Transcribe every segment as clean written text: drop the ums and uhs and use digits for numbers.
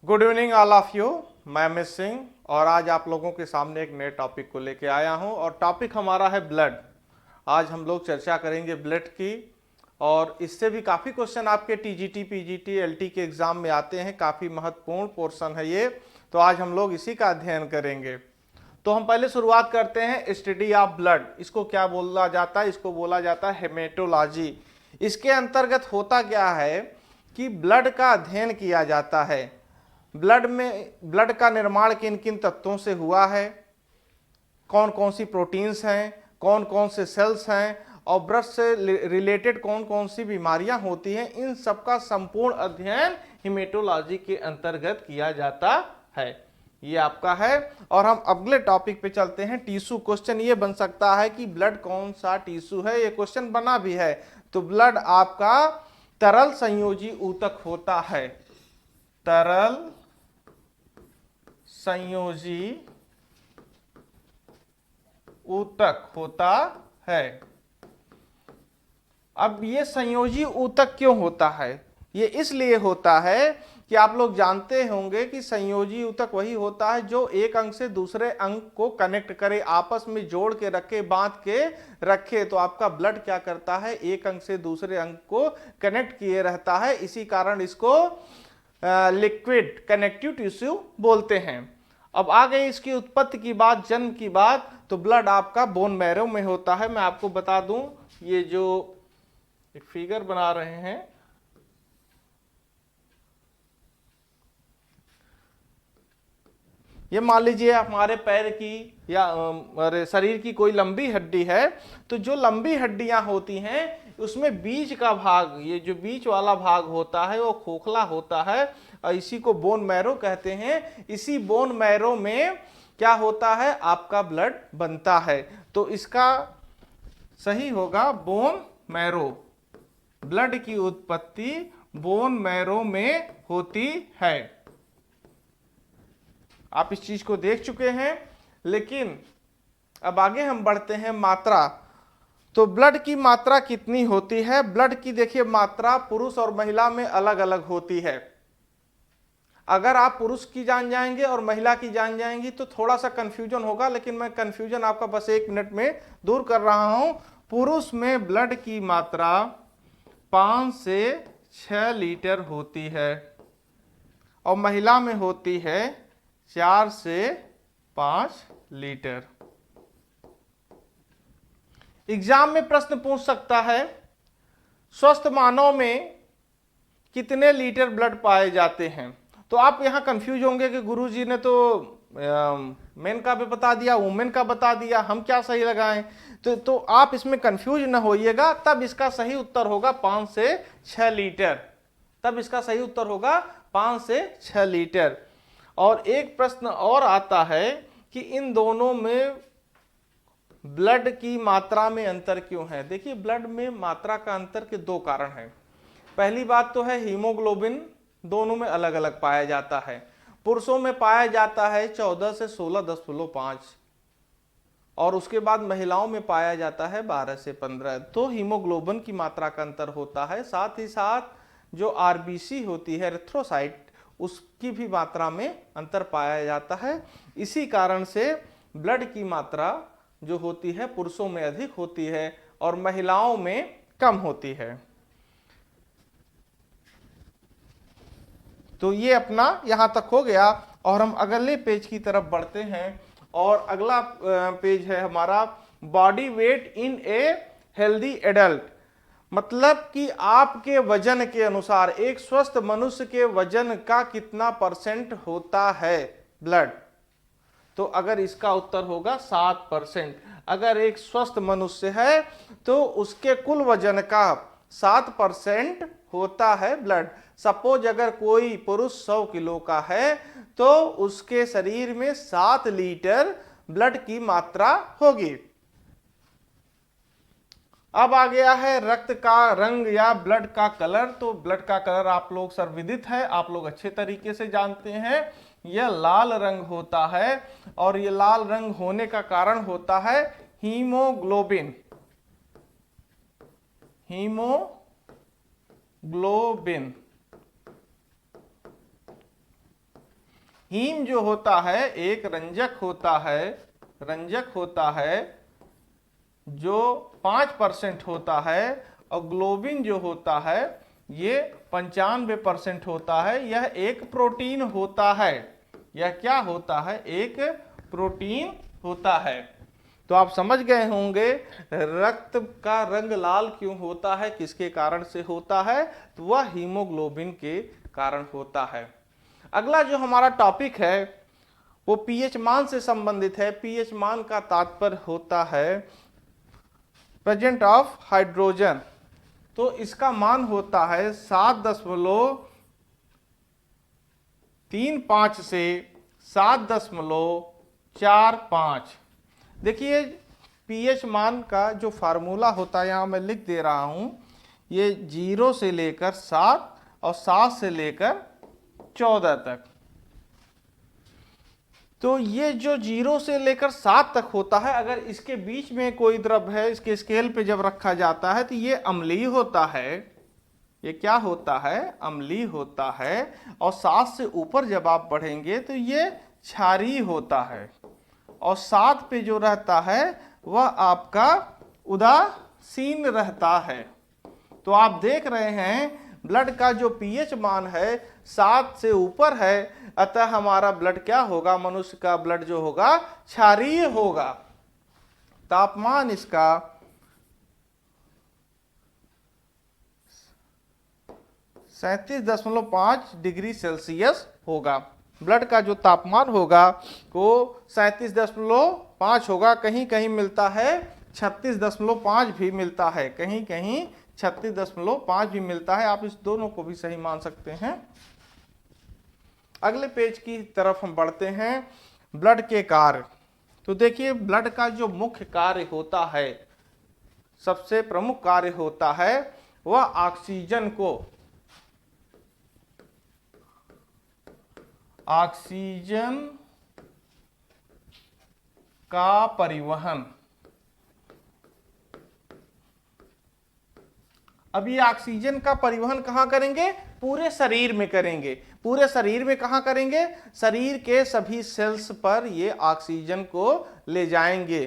Good evening all of you. मैं miss Singh और आज आप लोगों के सामने एक नए टॉपिक को लेके आया हूं और टॉपिक हमारा है ब्लड। आज हम लोग चर्चा करेंगे ब्लड की और इससे भी काफ़ी क्वेश्चन आपके टीजीटी, पीजीटी, एलटी के एग्जाम में आते हैं। काफ़ी महत्वपूर्ण पोर्शन है ये, तो आज हम लोग इसी का अध्ययन करेंगे। तो हम पहले शुरुआत करते हैं स्टडी ऑफ ब्लड। इसको क्या बोला जाता है? इसको बोला जाता है हेमेटोलॉजी। इसके अंतर्गत होता क्या है कि ब्लड का अध्ययन किया जाता है। ब्लड का निर्माण किन किन तत्वों से हुआ है, कौन कौन सी प्रोटीन्स हैं, कौन कौन से सेल्स हैं और ब्लड से रिलेटेड कौन कौन सी बीमारियां होती हैं, इन सब का संपूर्ण अध्ययन हेमेटोलॉजी के अंतर्गत किया जाता है। ये आपका है। और हम अगले टॉपिक पे चलते हैं। टिश्यू क्वेश्चन ये बन सकता है कि ब्लड कौन सा टिश्यू है, ये क्वेश्चन बना भी है। तो ब्लड आपका तरल संयोजी ऊतक होता है। तरल संयोजी ऊतक होता है। अब ये संयोजी ऊतक क्यों होता है? ये इसलिए होता है कि आप लोग जानते होंगे कि संयोजी ऊतक वही होता है जो एक अंग से दूसरे अंग को कनेक्ट करे, आपस में जोड़ के रखे, बांध के रखे। तो आपका ब्लड क्या करता है? एक अंग से दूसरे अंग को कनेक्ट किए रहता है। इसी कारण इसको लिक्विड कनेक्टिव टिश्यू बोलते हैं। अब आ गई इसकी उत्पत्ति की बात, जन्म की बात। तो ब्लड आपका बोन मैरो में होता है। मैं आपको बता दूं, ये जो एक फिगर बना रहे हैं, ये मान लीजिए हमारे पैर की या शरीर की कोई लंबी हड्डी है। तो जो लंबी हड्डियां होती हैं उसमें बीच का भाग, ये जो बीच वाला भाग होता है वो खोखला होता है और इसी को बोन मैरो कहते हैं। इसी बोन मैरो में क्या होता है? आपका ब्लड बनता है। तो इसका सही होगा बोन मैरो। ब्लड की उत्पत्ति बोन मैरो में होती है। आप इस चीज को देख चुके हैं। लेकिन अब आगे हम बढ़ते हैं मात्रा। तो ब्लड की मात्रा कितनी होती है? ब्लड की देखिए मात्रा पुरुष और महिला में अलग अलग होती है। अगर आप पुरुष की जान जाएंगे और महिला की जान जाएंगी तो थोड़ा सा कंफ्यूजन होगा, लेकिन मैं कंफ्यूजन आपका बस 1 मिनट में दूर कर रहा हूं। पुरुष में ब्लड की मात्रा 5 से 6 लीटर होती है और महिला में होती है 4 से 5 लीटर। एग्जाम में प्रश्न पूछ सकता है, स्वस्थ मानव में कितने लीटर ब्लड पाए जाते हैं? तो आप यहां कंफ्यूज होंगे कि गुरुजी ने तो मेन का भी बता दिया, वुमेन का बता दिया, हम क्या सही लगाएं? तो आप इसमें कंफ्यूज न होइएगा। तब इसका सही उत्तर होगा 5 से 6 लीटर। तब इसका सही उत्तर होगा 5 से 6 लीटर। और एक प्रश्न और आता है कि इन दोनों में ब्लड की मात्रा में अंतर क्यों है? देखिए, ब्लड में मात्रा का अंतर के 2 कारण हैं। पहली बात तो है हीमोग्लोबिन दोनों में अलग अलग पाया जाता है। पुरुषों में पाया जाता है 14 से 16.5 और उसके बाद महिलाओं में पाया जाता है 12 से 15। तो हीमोग्लोबिन की मात्रा का अंतर होता है। साथ ही साथ जो आरबीसी होती है, एरिथ्रोसाइट, उसकी भी मात्रा में अंतर पाया जाता है। इसी कारण से ब्लड की मात्रा जो होती है पुरुषों में अधिक होती है और महिलाओं में कम होती है। तो ये अपना यहां तक हो गया और हम अगले पेज की तरफ बढ़ते हैं। और अगला पेज है हमारा body weight in a healthy adult. मतलब कि आपके वजन के अनुसार एक स्वस्थ मनुष्य के वजन का कितना % होता है ब्लड? तो अगर इसका उत्तर होगा 7%। अगर एक स्वस्थ मनुष्य है तो उसके कुल वजन का 7% होता है ब्लड। सपोज अगर कोई पुरुष 100 किलो का है तो उसके शरीर में 7 लीटर ब्लड की मात्रा होगी। अब आ गया है रक्त का रंग या ब्लड का कलर। तो ब्लड का कलर आप लोग सर्वविदित है, आप लोग अच्छे तरीके से जानते हैं। यह लाल रंग होता है और यह लाल रंग होने का कारण होता है हीमोग्लोबिन। हीमोग्लोबिन हीम जो होता है एक रंजक होता है जो 5% होता है, और ग्लोबिन जो होता है ये 95% होता है। यह एक प्रोटीन होता है। यह क्या होता है? एक प्रोटीन होता है। तो आप समझ गए होंगे रक्त का रंग लाल क्यों होता है, किसके कारण से होता है, तो वह हीमोग्लोबिन के कारण होता है। अगला जो हमारा टॉपिक है वो पीएच मान से संबंधित है। पीएच मान का तात्पर्य होता है प्रेजेंट ऑफ हाइड्रोजन। तो इसका मान होता है 7.35 से 7.45। देखिए पीएच मान का जो फार्मूला होता है यहां मैं लिख दे रहा हूं, ये 0 से लेकर 7 और 7 से लेकर 14 तक। तो ये जो 0 से लेकर 7 तक होता है, अगर इसके बीच में कोई द्रव है, इसके स्केल पे जब रखा जाता है तो ये अम्लीय होता है। ये क्या होता है? अम्लीय होता है। और 7 से ऊपर जब आप बढ़ेंगे तो ये क्षारीय होता है। और 7 पे जो रहता है वह आपका उदासीन रहता है। तो आप देख रहे हैं ब्लड का जो पीएच मान है 7 से ऊपर है, अतः हमारा ब्लड क्या होगा? मनुष्य का ब्लड जो होगा क्षारीय होगा। तापमान इसका 37.5 डिग्री सेल्सियस होगा। ब्लड का जो तापमान होगा वो 37.5 होगा। कहीं कहीं मिलता है 36.5 भी मिलता है, कहीं कहीं 36.5 भी मिलता है। आप इस दोनों को भी सही मान सकते हैं। अगले पेज की तरफ हम बढ़ते हैं। ब्लड के कार्य। तो देखिए ब्लड का जो मुख्य कार्य होता है, सबसे प्रमुख कार्य होता है वह ऑक्सीजन का परिवहन। अब ये ऑक्सीजन का परिवहन कहां करेंगे? पूरे शरीर में करेंगे। पूरे शरीर में कहां करेंगे? शरीर के सभी सेल्स पर ये ऑक्सीजन को ले जाएंगे,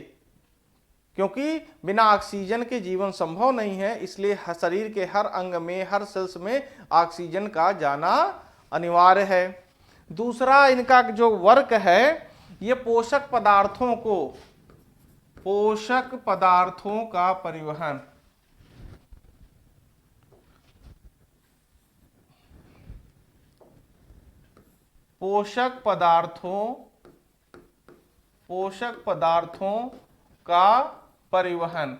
क्योंकि बिना ऑक्सीजन के जीवन संभव नहीं है। इसलिए शरीर के हर अंग में, हर सेल्स में ऑक्सीजन का जाना अनिवार्य है। दूसरा इनका जो वर्क है, ये पोषक पदार्थों का परिवहन। पोषक पदार्थों का परिवहन।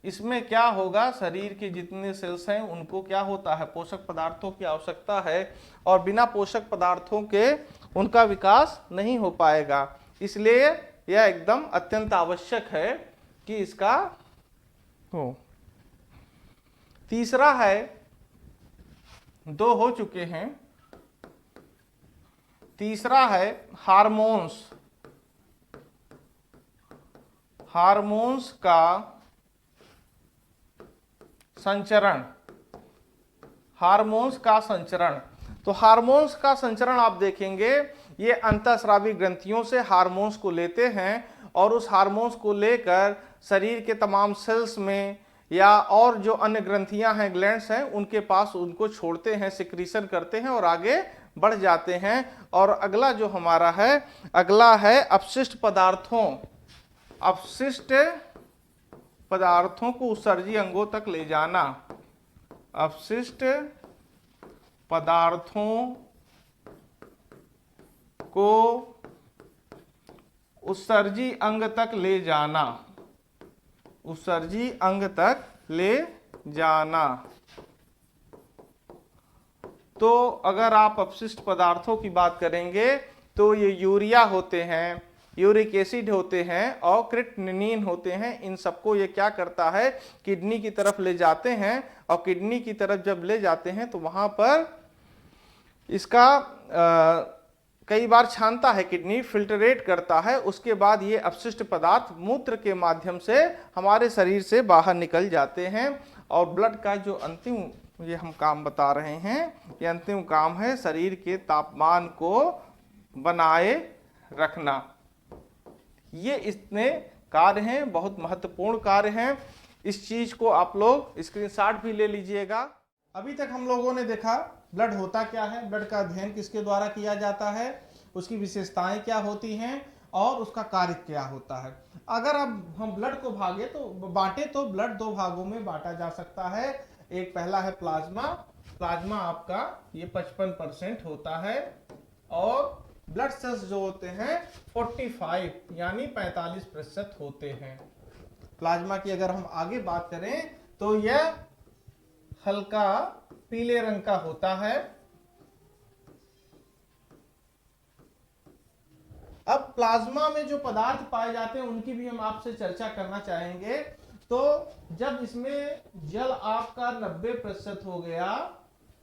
इसमें क्या होगा? शरीर के जितने सेल्स हैं उनको क्या होता है? पोषक पदार्थों की आवश्यकता है, और बिना पोषक पदार्थों के उनका विकास नहीं हो पाएगा। इसलिए यह एकदम अत्यंत आवश्यक है कि इसका हो। तीसरा है, 2 हो चुके हैं। तीसरा है हार्मोन्स का संचरण। तो हार्मोन्स का संचरण आप देखेंगे, ये अंतःस्रावी ग्रंथियों से हार्मोन्स को लेते हैं और उस हार्मोन्स को लेकर शरीर के तमाम सेल्स में या और जो अन्य ग्रंथियां हैं, ग्लैंड्स हैं, उनके पास उनको छोड़ते हैं, सिक्रीशन करते हैं और आगे बढ़ जाते हैं। और अगला जो हमारा है, अगला है अपशिष्ट पदार्थों को उत्सर्जी अंगों तक ले जाना। अपशिष्ट पदार्थों को उत्सर्जी अंग तक ले जाना। तो अगर आप अपशिष्ट पदार्थों की बात करेंगे तो ये यूरिया होते हैं, यूरिक एसिड होते हैं और क्रिएटिनिन होते हैं। इन सबको ये क्या करता है? किडनी की तरफ ले जाते हैं, और किडनी की तरफ जब ले जाते हैं तो वहां पर इसका कई बार छानता है, किडनी फिल्टरेट करता है। उसके बाद ये अपशिष्ट पदार्थ मूत्र के माध्यम से हमारे शरीर से बाहर निकल जाते हैं। और ब्लड का जो अंतिम ये हम काम बता रहे हैं, ये अंतिम काम है शरीर के तापमान को बनाए रखना। ये इतने कार्य हैं, बहुत महत्वपूर्ण कार्य हैं। इस चीज को आप लोग स्क्रीनशॉट भी ले लीजिएगा। अभी तक हम लोगों ने देखा ब्लड होता क्या है, ब्लड का अध्ययन किसके द्वारा किया जाता है, उसकी विशेषताएं क्या होती हैं और उसका कार्य क्या होता है। अगर अब हम ब्लड को बांटे तो ब्लड दो भागों में बांटा जा सकता है। एक पहला है प्लाज्मा। प्लाज्मा आपका ये 55% होता है और ब्लड सेल्स जो होते हैं 45 यानी 45% होते हैं। प्लाज्मा की अगर हम आगे बात करें तो यह हल्का पीले रंग का होता है। अब प्लाज्मा में जो पदार्थ पाए जाते हैं उनकी भी हम आपसे चर्चा करना चाहेंगे। तो जब इसमें जल आपका 90% हो गया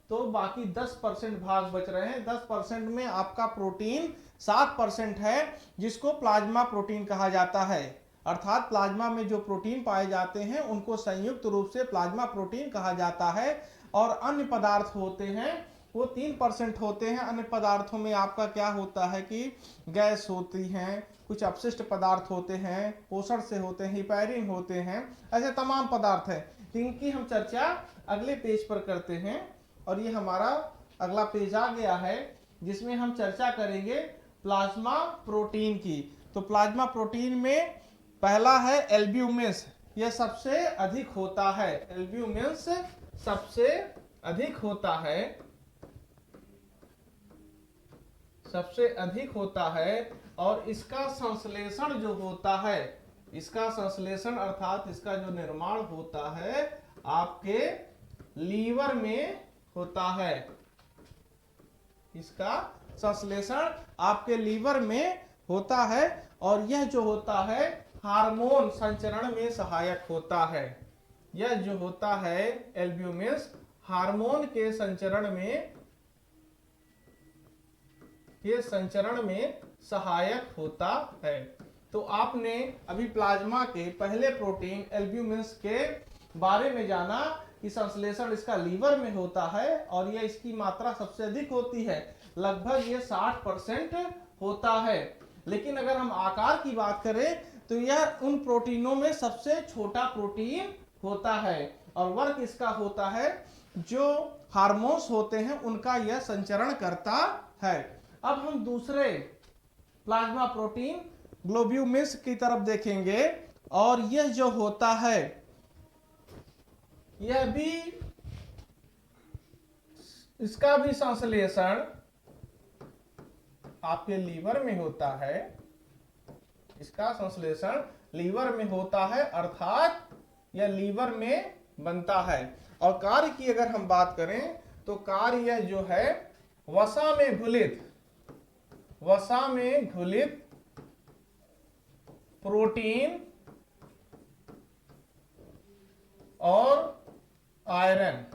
तो बाकी 10% भाग बच रहे हैं। 10% में आपका प्रोटीन 7% है जिसको प्लाज्मा प्रोटीन कहा जाता है। अर्थात प्लाज्मा में जो प्रोटीन पाए जाते हैं उनको संयुक्त रूप से प्लाज्मा प्रोटीन कहा जाता है। और अन्य पदार्थ होते हैं वो 3% होते हैं। अन्य पदार्थों में आपका क्या होता है कि गैस होती हैं, कुछ अपशिष्ट पदार्थ होते हैं, पोषण से होते हैं, हिपैरिन होते हैं, ऐसे तमाम पदार्थ हैं जिनकी हम चर्चा अगले पेज पर करते हैं। और ये हमारा अगला पेज आ गया है जिसमें हम चर्चा करेंगे प्लाज्मा प्रोटीन की। तो प्लाज्मा प्रोटीन में पहला है एल्ब्यूमिन। यह सबसे अधिक होता है। एल्ब्यूमिन सबसे अधिक होता है, सबसे अधिक होता है। और इसका संश्लेषण जो होता है, इसका संश्लेषण अर्थात इसका जो निर्माण होता है आपके लीवर में होता है। इसका संश्लेषण आपके लीवर में होता है और यह जो होता है हार्मोन संचरण में सहायक होता है। यह जो होता है एल्ब्यूमिन हार्मोन के संचरण में सहायक होता है। तो आपने अभी प्लाज्मा के पहले प्रोटीन एल्ब्यूमिन के बारे में जाना कि संश्लेषण इसका लीवर में होता है और यह इसकी मात्रा सबसे अधिक होती है, लगभग ये 60% होता है। लेकिन अगर हम आकार की बात करें तो यह उन प्रोटीनों में सबसे छोटा प्रोटीन होता है और वर्क इसका होता है जो हार्मोन्स होते हैं उनका यह संचरण करता है। अब हम दूसरे प्लाज्मा प्रोटीन ग्लोब्यूमिन की तरफ देखेंगे और यह जो होता है यह भी, इसका भी संश्लेषण आपके लीवर में होता है। इसका संश्लेषण लीवर में होता है अर्थात यह लीवर में बनता है। और कार्य की अगर हम बात करें तो कार्य जो है वसा में घुलित प्रोटीन और आयरन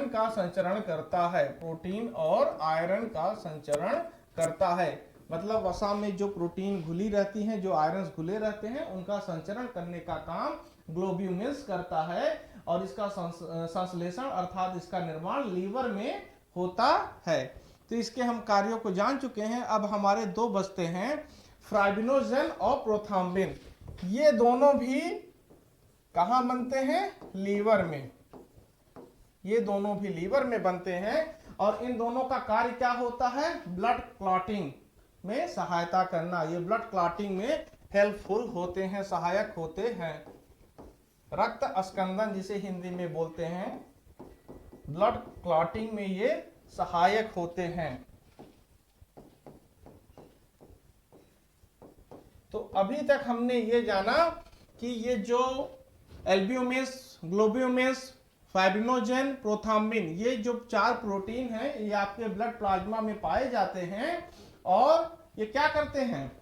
का संचरण करता है। प्रोटीन और आयरन का संचरण करता है। मतलब वसा में जो प्रोटीन घुली रहती हैं, जो आयरन घुले रहते हैं, उनका संचरण करने का काम ग्लोब्यूमिन करता है और इसका संश्लेषण अर्थात इसका निर्माण लीवर में होता है। तो इसके हम कार्यों को जान चुके हैं। अब हमारे दो बचते हैं फाइब्रिनोजेन और प्रोथ्रोम्बिन। ये दोनों भी कहाँ बनते हैं? लीवर में। ये दोनों भी लीवर में बनते हैं और इन दोनों का कार्य क्या होता है? ब्लड क्लॉटिंग में सहायता करना। ये ब्लड क्लॉटिंग में हेल्पफुल होते हैं, सहायक होते हैं। रक्त अस्कंदन जिसे हिंदी में बोलते हैं, ब्लड क्लॉटिंग में ये सहायक होते हैं। तो अभी तक हमने ये जाना कि ये जो एल्ब्यूमिन, ग्लोब्यूमिन, फाइब्रिनोजेन, प्रोथ्रोम्बिन, ये जो 4 प्रोटीन हैं ये आपके ब्लड प्लाज्मा में पाए जाते हैं और ये क्या करते हैं?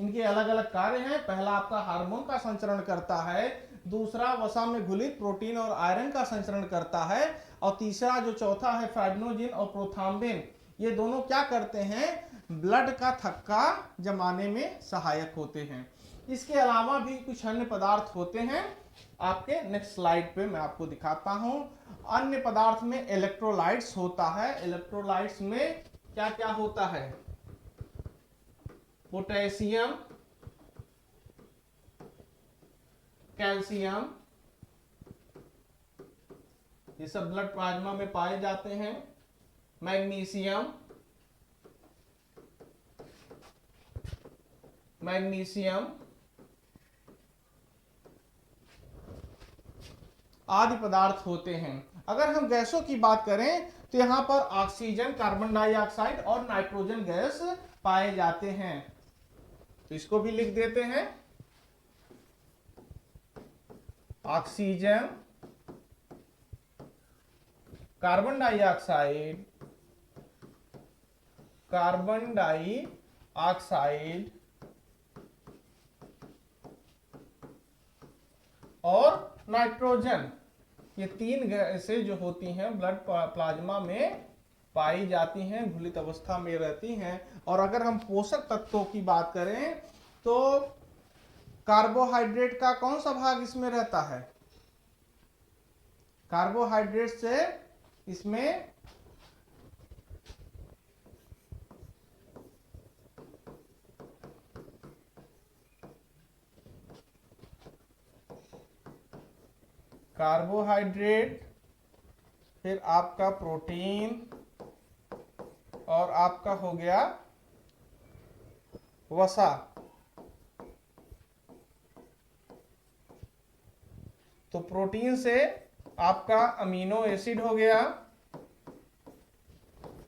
इनके अलग अलग कार्य हैं। पहला आपका हार्मोन का संचरण करता है, दूसरा वसा में घुलित प्रोटीन और आयरन का संचरण करता है और तीसरा जो चौथा है फाइब्रिनोजेन और प्रोथ्रोम्बिन, ये दोनों क्या करते हैं? ब्लड का थक्का जमाने में सहायक होते हैं। इसके अलावा भी कुछ अन्य पदार्थ होते हैं आपके नेक्स्ट स्लाइड पे मैं आपको दिखाता हूं। अन्य पदार्थ में इलेक्ट्रोलाइट्स होता है। इलेक्ट्रोलाइट्स में क्या क्या होता है? पोटेशियम, कैल्शियम, ये सब ब्लड प्लाज्मा में पाए जाते हैं। मैग्नीशियम, मैग्नीशियम आदि पदार्थ होते हैं। अगर हम गैसों की बात करें तो यहां पर ऑक्सीजन, कार्बन डाइऑक्साइड और नाइट्रोजन गैस पाए जाते हैं। तो इसको भी लिख देते हैं। Oxygen, carbon dioxide, carbon dioxide और नाइट्रोजन, ये तीन गैसें जो होती हैं ब्लड प्लाज्मा में पाई जाती हैं, घुलित अवस्था में रहती हैं। और अगर हम पोषक तत्वों की बात करें तो कार्बोहाइड्रेट का कौन सा भाग इसमें रहता है? कार्बोहाइड्रेट से इसमें कार्बोहाइड्रेट, फिर आपका प्रोटीन और आपका हो गया वसा। तो प्रोटीन से आपका अमीनो एसिड हो गया,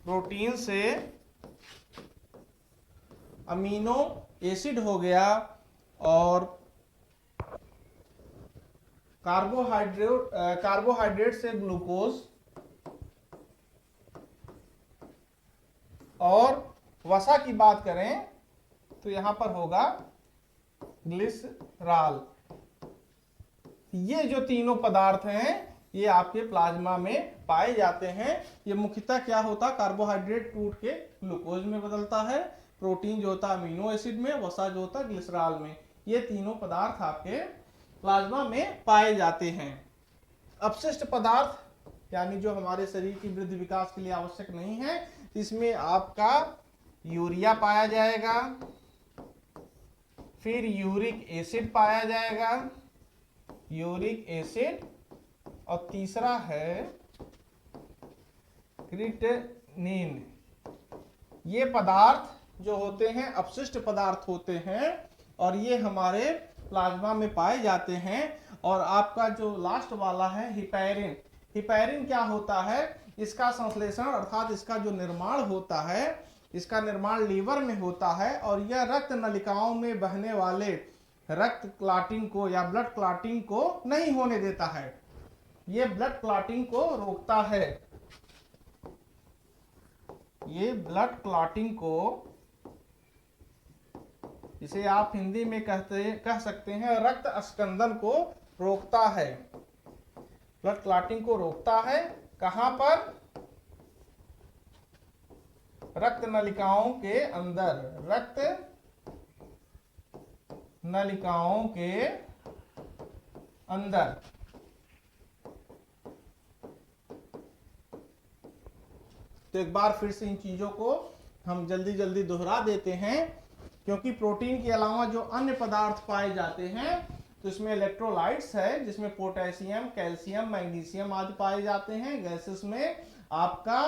प्रोटीन से अमीनो एसिड हो गया, और कार्बोहाइड्रेट से ग्लूकोज, और वसा की बात करें तो यहां पर होगा ग्लिसरॉल। ये जो तीनों पदार्थ हैं ये आपके प्लाज्मा में पाए जाते हैं। ये मुख्यतः क्या होता है? कार्बोहाइड्रेट टूट के ग्लूकोज में बदलता है, प्रोटीन जो होता है अमीनो एसिड में, वसा जो होता है ग्लिसरॉल में। ये तीनों पदार्थ आपके प्लाज्मा में पाए जाते हैं। अपशिष्ट पदार्थ यानी जो हमारे शरीर की वृद्धि विकास के लिए आवश्यक नहीं है, इसमें आपका यूरिया पाया जाएगा, फिर यूरिक एसिड पाया जाएगा, यूरिक एसिड, और तीसरा है क्रिएटिनिन। ये पदार्थ जो होते हैं अपशिष्ट पदार्थ होते हैं और ये हमारे प्लाज्मा में पाए जाते हैं। और आपका जो लास्ट वाला है हिपैरिन, हिपैरिन क्या होता है? इसका संश्लेषण अर्थात इसका जो निर्माण होता है, इसका निर्माण लीवर में होता है और यह रक्त नलिकाओं में बहने वाले रक्त क्लॉटिंग को या ब्लड क्लॉटिंग को नहीं होने देता है। ये ब्लड क्लॉटिंग को रोकता है। ये ब्लड क्लॉटिंग को, इसे आप हिंदी में कह सकते हैं रक्त अस्कंदन को रोकता है। ब्लड क्लॉटिंग को रोकता है कहां पर? रक्त नलिकाओं के अंदर, रक्त नलिकाओं के अंदर। तो एक बार फिर से इन चीजों को हम जल्दी जल्दी दोहरा देते हैं, क्योंकि प्रोटीन के अलावा जो अन्य पदार्थ पाए जाते हैं तो इसमें इलेक्ट्रोलाइट्स है, जिसमें पोटेशियम, कैल्शियम, मैग्नीशियम आदि पाए जाते हैं। गैसेस में आपका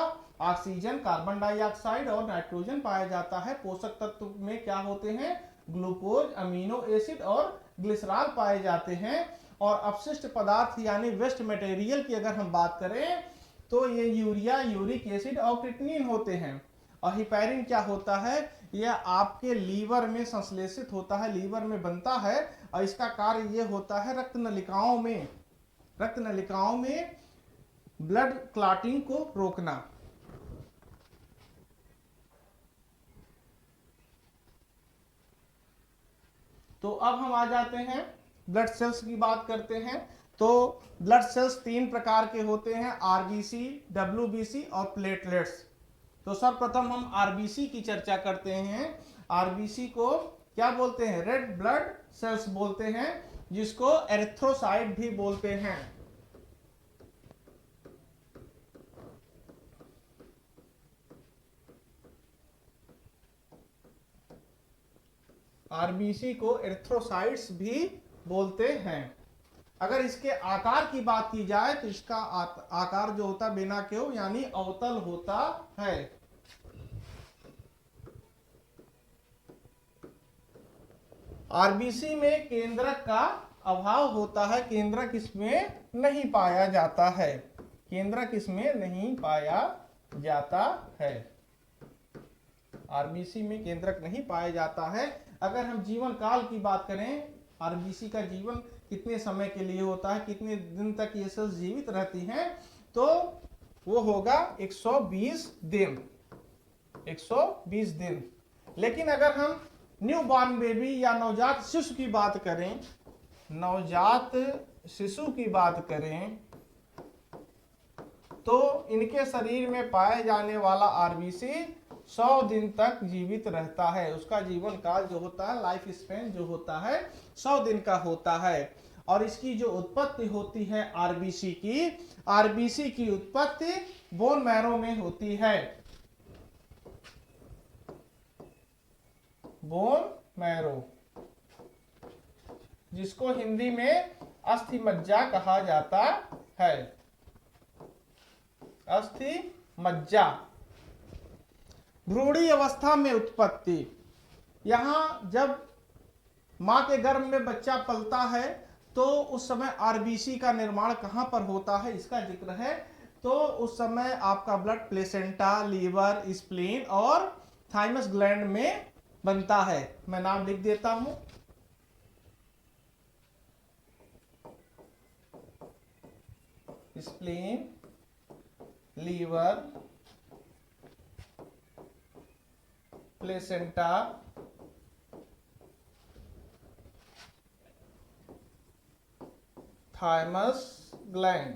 ऑक्सीजन, कार्बन डाइऑक्साइड और नाइट्रोजन पाया जाता है। पोषक तत्व में क्या होते हैं? ग्लूकोज, अमीनो एसिड और ग्लिसरॉल पाए जाते हैं। और अपशिष्ट पदार्थ यानी वेस्ट मटेरियल की अगर हम बात करें तो ये यूरिया, यूरिक एसिड और क्रिएटिनिन होते हैं। और हिपैरिन क्या होता है? यह आपके लीवर में संश्लेषित होता है, लीवर में बनता है और इसका कार्य यह होता है रक्त नलिकाओं में ब्लड क्लॉटिंग को रोकना। तो अब हम आ जाते हैं ब्लड सेल्स की बात करते हैं। तो ब्लड सेल्स तीन प्रकार के होते हैं, आरबीसी, डब्ल्यूबीसी और प्लेटलेट्स। तो सर्वप्रथम हम आरबीसी की चर्चा करते हैं। आरबीसी को क्या बोलते हैं? रेड ब्लड सेल्स बोलते हैं। जिसको एरिथ्रोसाइट भी बोलते हैं। आरबीसी को एरिथ्रोसाइट्स भी बोलते हैं। अगर इसके आकार की बात की जाए तो इसका आकार जो होता है बिना क्यों यानी अवतल होता है। आरबीसी में केंद्रक का अभाव होता है, केंद्रक इसमें नहीं पाया जाता है, केंद्रक इसमें नहीं पाया जाता है। आरबीसी में केंद्रक नहीं पाया जाता है। अगर हम जीवन काल की बात करें, आरबीसी का जीवन कितने समय के लिए होता है, कितने दिन तक ये सेल्स जीवित रहती हैं, तो वो होगा 120 दिन, 120 दिन। लेकिन अगर हम न्यू बॉर्न बेबी या नवजात शिशु की बात करें, नवजात शिशु की बात करें, तो इनके शरीर में पाए जाने वाला आरबीसी 100 दिन तक जीवित रहता है। उसका जीवन काल जो होता है, लाइफ स्पेन जो होता है 100 दिन का होता है। और इसकी जो उत्पत्ति होती है आरबीसी की उत्पत्ति बोन मैरो में होती है। बोन मैरो, जिसको हिंदी में अस्थि मज्जा कहा जाता है। अस्थि मज्जा। भ्रूणी अवस्था में उत्पत्ति, यहां जब मां के गर्भ में बच्चा पलता है तो उस समय आरबीसी का निर्माण कहां पर होता है इसका जिक्र है। तो उस समय आपका ब्लड प्लेसेंटा, लीवर, स्प्लीन और थाइमस ग्लैंड में बनता है। मैं नाम लिख देता हूं। Spleen, liver, placenta, thymus gland.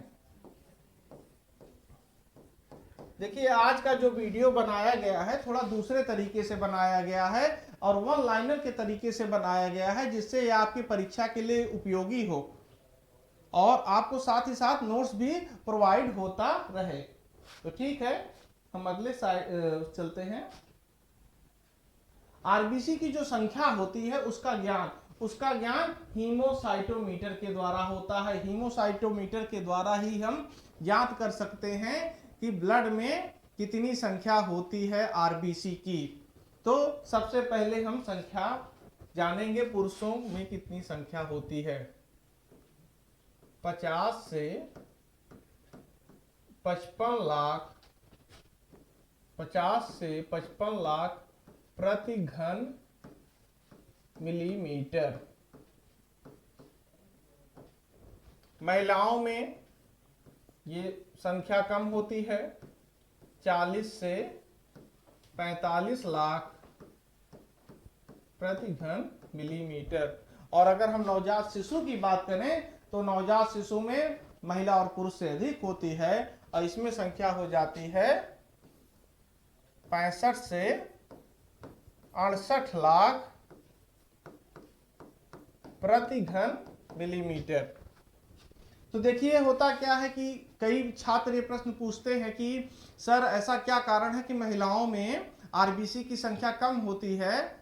देखिए आज का जो वीडियो बनाया गया है थोड़ा दूसरे तरीके से बनाया गया है और वन लाइनर के तरीके से बनाया गया है, जिससे यह आपकी परीक्षा के लिए उपयोगी हो और आपको साथ ही साथ नोट्स भी प्रोवाइड होता रहे। तो ठीक है, हम अगले चलते हैं। आरबीसी की जो संख्या होती है उसका ज्ञान हीमोसाइटोमीटर के द्वारा होता है। हीमोसाइटोमीटर के द्वारा ही हम ज्ञात कर सकते हैं कि ब्लड में कितनी संख्या होती है आरबीसी की। तो सबसे पहले हम संख्या जानेंगे, पुरुषों में कितनी संख्या होती है। 50 से 55 लाख, 50 से 55 लाख प्रति घन मिलीमीटर। महिलाओं में ये संख्या कम होती है, 40 से 45 लाख प्रति घन मिलीमीटर। और अगर हम नवजात शिशु की बात करें तो नवजात शिशु में महिला और पुरुष से अधिक होती है और इसमें संख्या हो जाती है 65 से 68 लाख प्रति घन मिलीमीटर। तो देखिए होता क्या है कि कई छात्र ये प्रश्न पूछते हैं कि सर ऐसा क्या कारण है कि महिलाओं में आरबीसी की संख्या कम होती है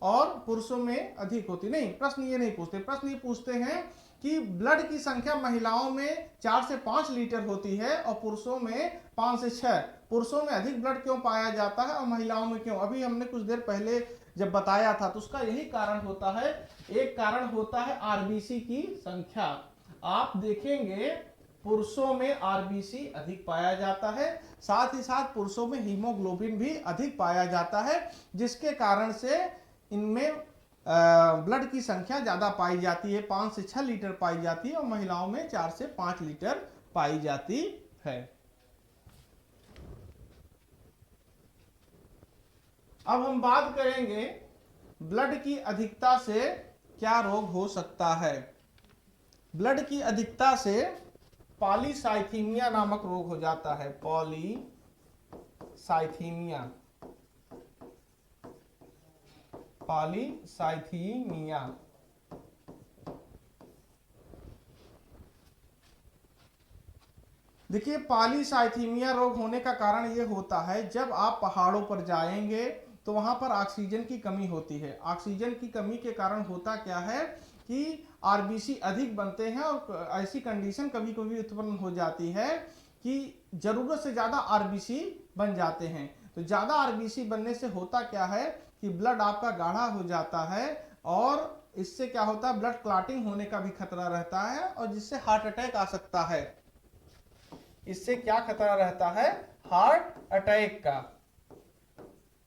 और पुरुषों में अधिक होती। नहीं, प्रश्न ये नहीं पूछते। प्रश्न ये पूछते हैं कि ब्लड की संख्या महिलाओं में 4 से 5 लीटर होती है और पुरुषों में 5 से 6। पुरुषों में अधिक ब्लड क्यों पाया जाता है और महिलाओं में क्यों? अभी हमने कुछ देर पहले जब बताया था तो उसका यही कारण होता है। एक कारण होता है आरबीसी की संख्या। आप देखेंगे पुरुषों में आरबीसी अधिक पाया जाता है, साथ ही साथ पुरुषों में हीमोग्लोबिन भी अधिक पाया जाता है, जिसके कारण से इनमें ब्लड की संख्या ज्यादा पाई जाती है, 5 से 6 लीटर पाई जाती है और महिलाओं में 4 से 5 लीटर पाई जाती है। अब हम बात करेंगे ब्लड की अधिकता से क्या रोग हो सकता है। ब्लड की अधिकता से पॉलीसाइथीमिया नामक रोग हो जाता है। पॉलीसाइथीमिया, पॉलीसाइथीमिया देखिए, पॉलीसाइथीमिया रोग होने का कारण ये होता है, जब आप पहाड़ों पर जाएंगे तो वहां पर ऑक्सीजन की कमी होती है। ऑक्सीजन की कमी के कारण होता क्या है कि आरबीसी अधिक बनते हैं, और ऐसी कंडीशन कभी कभी उत्पन्न हो जाती है कि जरूरत से ज्यादा आरबीसी बन जाते हैं। तो ज्यादा आरबीसी बनने से होता क्या है कि ब्लड आपका गाढ़ा हो जाता है, और इससे क्या होता है, ब्लड क्लॉटिंग होने का भी खतरा रहता है, और जिससे हार्ट अटैक आ सकता है। इससे क्या खतरा रहता है, हार्ट अटैक का।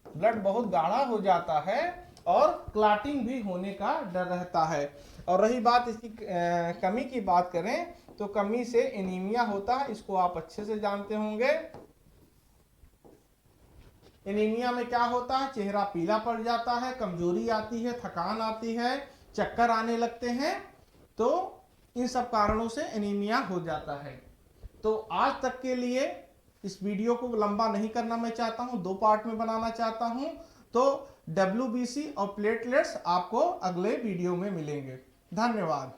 ब्लड बहुत गाढ़ा हो जाता है और क्लॉटिंग भी होने का डर रहता है। और रही बात इसकी कमी की बात करें, तो कमी से एनीमिया होता है, इसको आप अच्छे से जानते होंगे। एनीमिया में क्या होता है, चेहरा पीला पड़ जाता है, कमजोरी आती है, थकान आती है, चक्कर आने लगते हैं। तो इन सब कारणों से एनीमिया हो जाता है। तो आज तक के लिए इस वीडियो को लंबा नहीं करना मैं चाहता हूं, 2 पार्ट में बनाना चाहता हूं। तो WBC और प्लेटलेट्स आपको अगले वीडियो में मिलेंगे। धन्यवाद।